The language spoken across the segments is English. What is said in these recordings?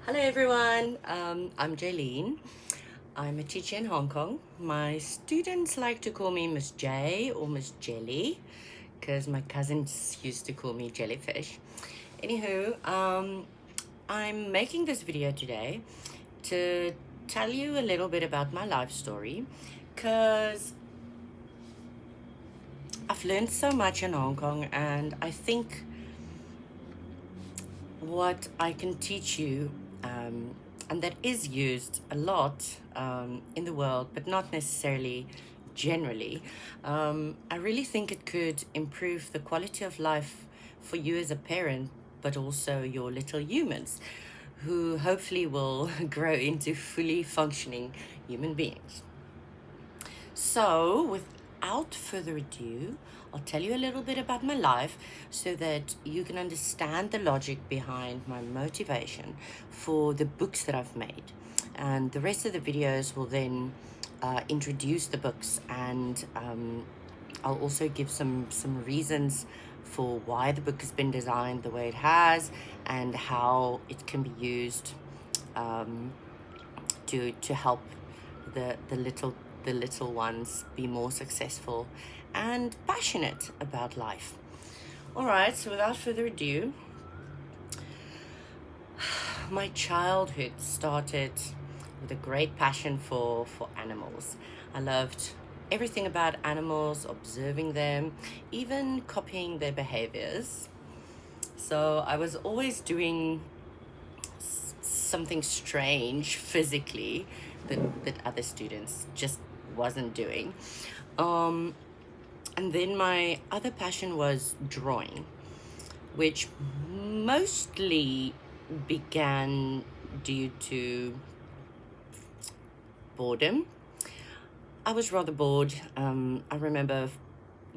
Hello everyone, I'm Jálene. I'm a teacher in Hong Kong. My students like to call me Miss J or Miss Jelly because my cousins used to call me Jellyfish. Anywho, I'm making this video today to tell you a little bit about my life story because I've learned so much in Hong Kong, and I think what I can teach you, and that is used a lot in the world, but not necessarily generally. I really think it could improve the quality of life for you as a parent, but also your little humans, who hopefully will grow into fully functioning human beings. So, without further ado, I'll tell you a little bit about my life so that you can understand the logic behind my motivation for the books that I've made. And the rest of the videos will then introduce the books, and I'll also give some reasons for why the book has been designed the way it has and how it can be used to help the little ones be more successful and passionate about life. All right, so without further ado, my childhood started with a great passion for animals. I loved everything about animals, observing them, even copying their behaviors. So I was always doing something strange physically that other students just wasn't doing. And then my other passion was drawing, which mostly began due to boredom. I was rather bored. I remember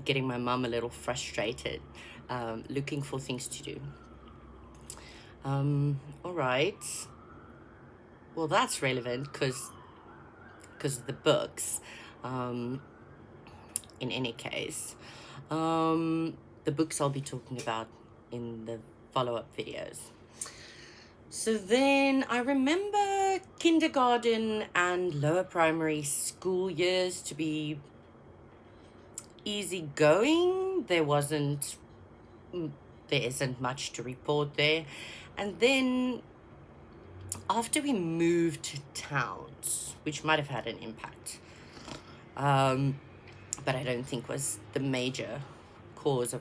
getting my mum a little frustrated, looking for things to do. All right. Well, that's relevant because of the books. In any case, the books I'll be talking about in the follow-up videos. So then I remember kindergarten and lower primary school years to be easygoing. There isn't much to report there. And then after we moved to towns, which might have had an impact, but I don't think was the major cause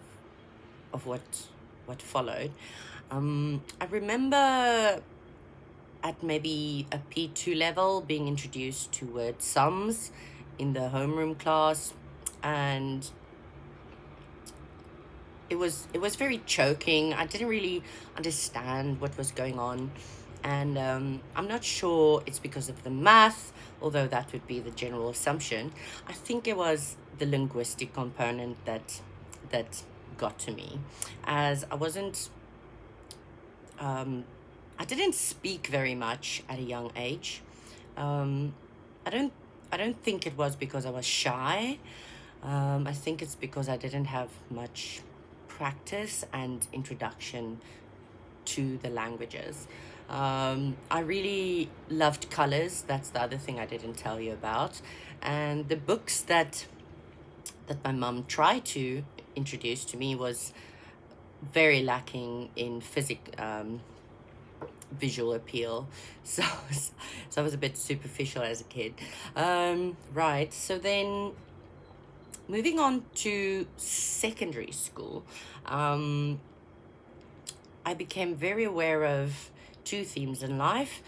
of what followed. I remember at maybe a P2 level being introduced to word sums in the homeroom class, and it was very choking. I didn't really understand what was going on, and I'm not sure it's because of the math, although that would be the general assumption. I think it was the linguistic component that got to me, as I didn't speak very much at a young age. I don't think it was because I was shy. I think it's because I didn't have much practice and introduction to the languages. I really loved colors. That's the other thing I didn't tell you about. And the books that my mum tried to introduce to me was very lacking in visual appeal. So I was a bit superficial as a kid. Right, so then moving on to secondary school, I became very aware of two themes in life.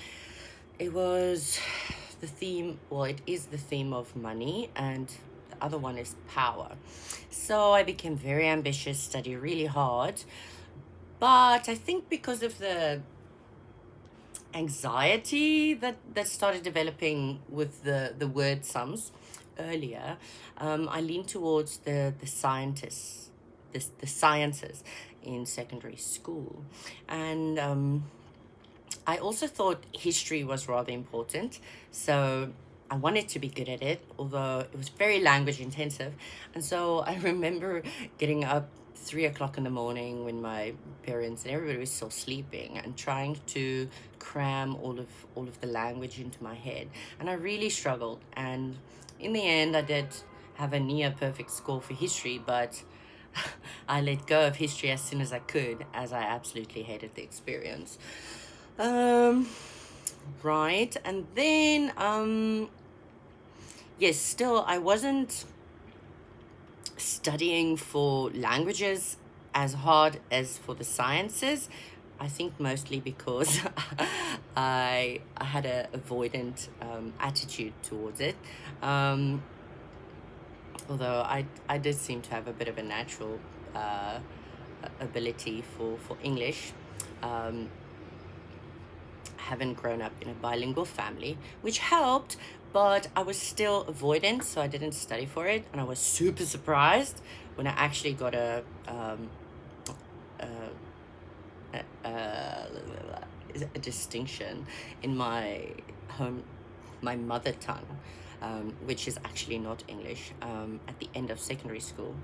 It was it is the theme of money, and the other one is power. So I became very ambitious, studied really hard, but I think because of the anxiety that started developing with the word sums earlier, I leaned towards the scientists, the sciences in secondary school. And I also thought history was rather important, so I wanted to be good at it, although it was very language intensive. And so I remember getting up 3 o'clock in the morning when my parents and everybody was still sleeping, and trying to cram all of the language into my head. And I really struggled. And in the end, I did have a near perfect score for history, but I let go of history as soon as I could, as I absolutely hated the experience. Right. And then, yes, still, I wasn't studying for languages as hard as for the sciences. I think mostly because I had a avoidant attitude towards it. Um, Although I did seem to have a bit of a natural uh, ability for English. Um, haven't grown up in a bilingual family, which helped, but I was still avoidant, so I didn't study for it. And I was super surprised when I actually got a, a, a distinction in my my mother tongue, which is actually not English, at the end of secondary school.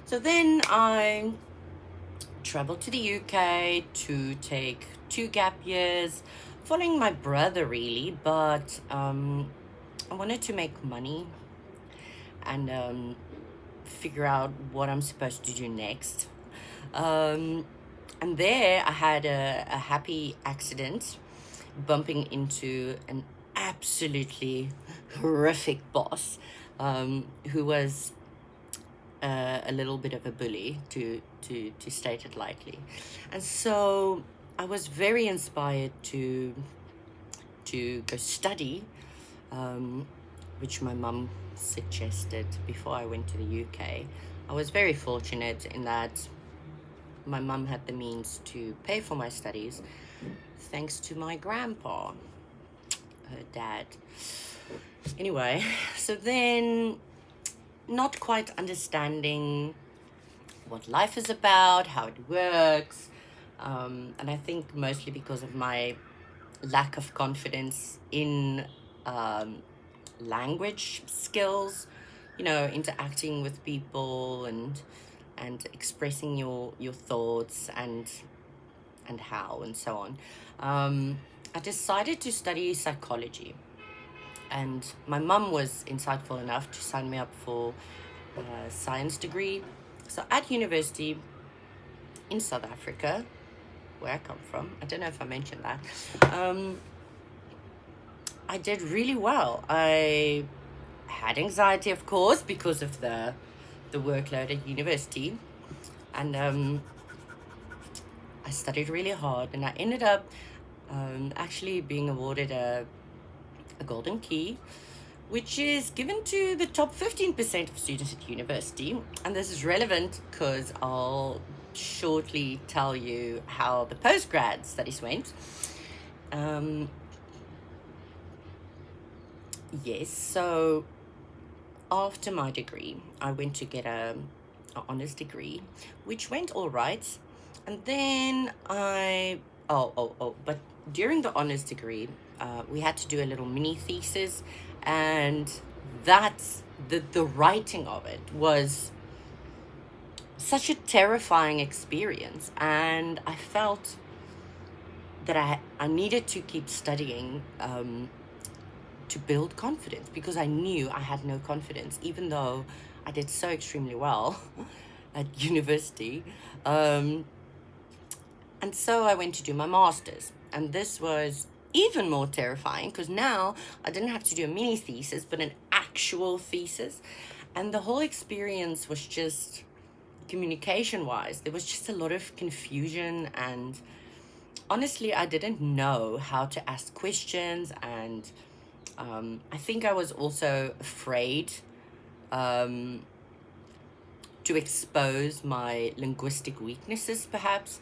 So then I traveled to the UK to take 2 gap years, following my brother really, but I wanted to make money and figure out what I'm supposed to do next. And there I had a happy accident, bumping into an absolutely horrific boss, who was a little bit of a bully, to state it lightly. And so I was very inspired to go study, which my mum suggested before I went to the UK. I was very fortunate in that my mum had the means to pay for my studies, thanks to my grandpa, her dad. Anyway, so then, not quite understanding what life is about, how it works, and I think mostly because of my lack of confidence in language skills, interacting with people and expressing your thoughts and how and so on. I decided to study psychology, and my mum was insightful enough to sign me up for a science degree. So at university in South Africa, where I come from, I don't know if I mentioned that, I did really well. I had anxiety, of course, because of the workload at university, and I studied really hard, and I ended up actually being awarded a golden key, which is given to the top 15% of students at university. And this is relevant because I'll shortly tell you how the postgrad studies went. Yes, so after my degree, I went to get a honors degree, which went all right. And then but during the honors degree, we had to do a little mini thesis, and that's the writing of it was such a terrifying experience, and I felt that I needed to keep studying to build confidence, because I knew I had no confidence, even though I did so extremely well at university. And so I went to do my master's, and this was even more terrifying because now I didn't have to do a mini thesis, but an actual thesis. And the whole experience was just, communication wise, there was just a lot of confusion, and honestly, I didn't know how to ask questions, and I think I was also afraid to expose my linguistic weaknesses, perhaps,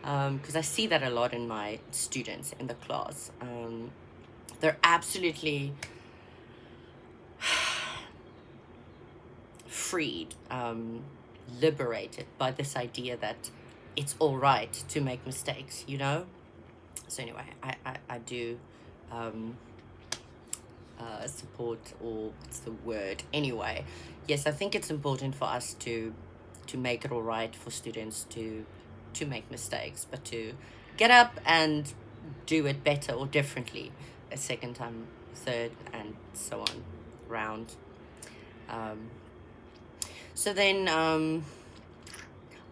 because I see that a lot in my students in the class. They're absolutely freed, liberated by this idea that it's all right to make mistakes, So anyway, I do support, or what's the word? Anyway, yes, I think it's important for us to to make it all right for students to make mistakes, but to get up and do it better or differently a second time, third, and so on round. So then,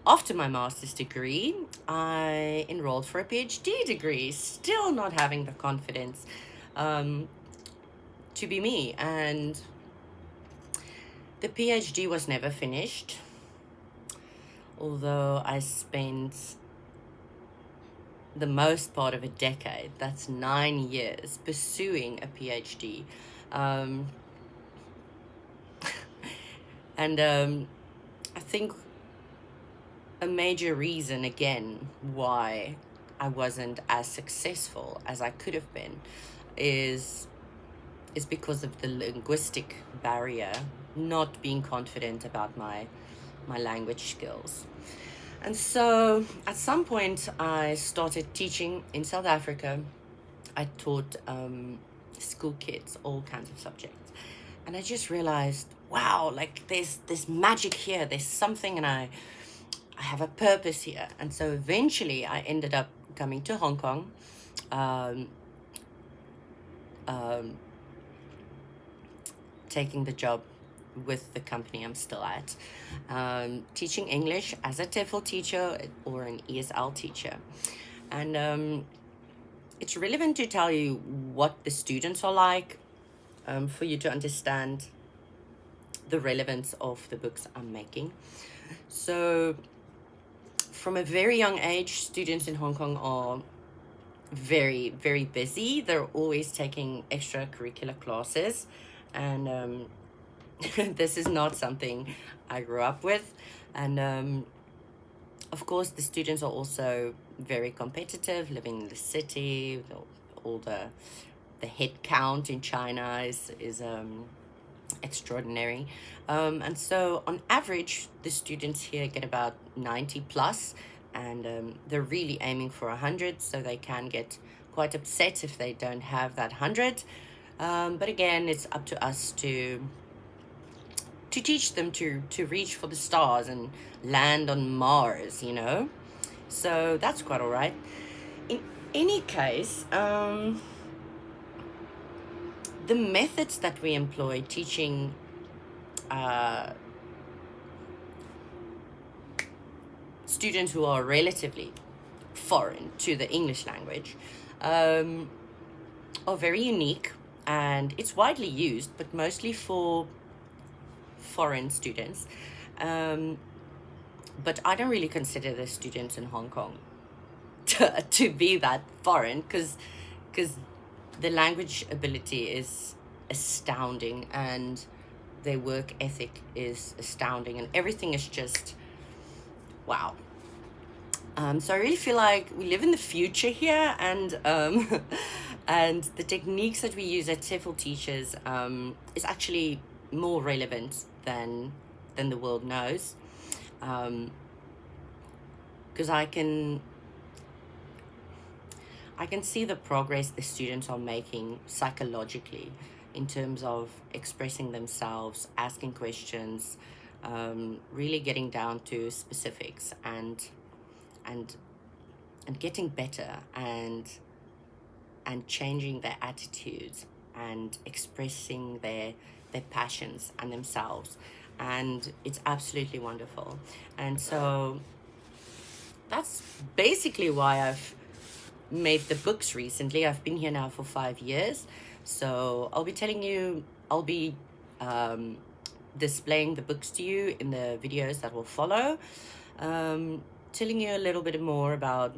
after my master's degree, I enrolled for a PhD degree, still not having the confidence to be me. And the PhD was never finished, although I spent the most part of a decade, that's 9 years, pursuing a PhD. And I think a major reason, again, why I wasn't as successful as I could have been is because of the linguistic barrier, not being confident about my language skills. And so at some point I started teaching in South Africa. I taught school kids all kinds of subjects, and I just realized, wow, like there's magic here, there's something, and I have a purpose here. And so eventually I ended up coming to Hong Kong, taking the job with the company I'm still at, teaching English as a TEFL teacher or an ESL teacher. And it's relevant to tell you what the students are like, for you to understand the relevance of the books I'm making. So from a very young age, students in Hong Kong are very, very busy. They're always taking extracurricular classes, and this is not something I grew up with. And of course, the students are also very competitive, living in the city. All the head count in China is extraordinary. And so on average, the students here get about 90 plus, and they're really aiming for 100, so they can get quite upset if they don't have that 100. But again, it's up to us to teach them to reach for the stars and land on Mars, you know? So that's quite all right. In any case, the methods that we employ teaching students who are relatively foreign to the English language are very unique, and it's widely used, but mostly for foreign students. But I don't really consider the students in Hong Kong to be that foreign, because the language ability is astounding, and their work ethic is astounding, and everything is just wow. So I really feel like we live in the future here, and and the techniques that we use as TEFL teachers is actually more relevant than the world knows, because I can see the progress the students are making psychologically in terms of expressing themselves, asking questions, really getting down to specifics, and getting better, and changing their attitudes, and expressing their passions and themselves. And it's absolutely wonderful. And so that's basically why I've made the books recently. I've been here now for 5 years, so I'll be displaying the books to you in the videos that will follow, telling you a little bit more about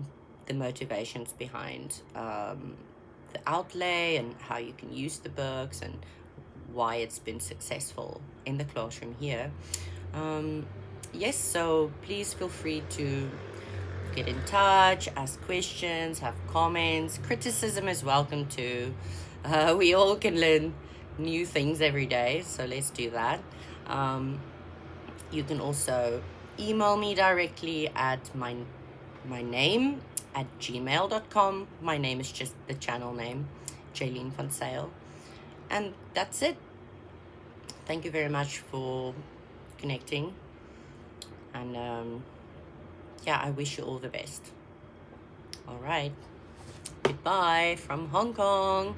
the motivations behind the outlay, and how you can use the books, and why it's been successful in the classroom here. Yes, so please feel free to get in touch, ask questions, have comments. Criticism is welcome too. We all can learn new things every day, so let's do that. You can also email me directly at my name at gmail.com. My name is just the channel name, Jálene van Sale. And that's it. Thank you very much for connecting. And yeah, I wish you all the best. All right. Goodbye from Hong Kong.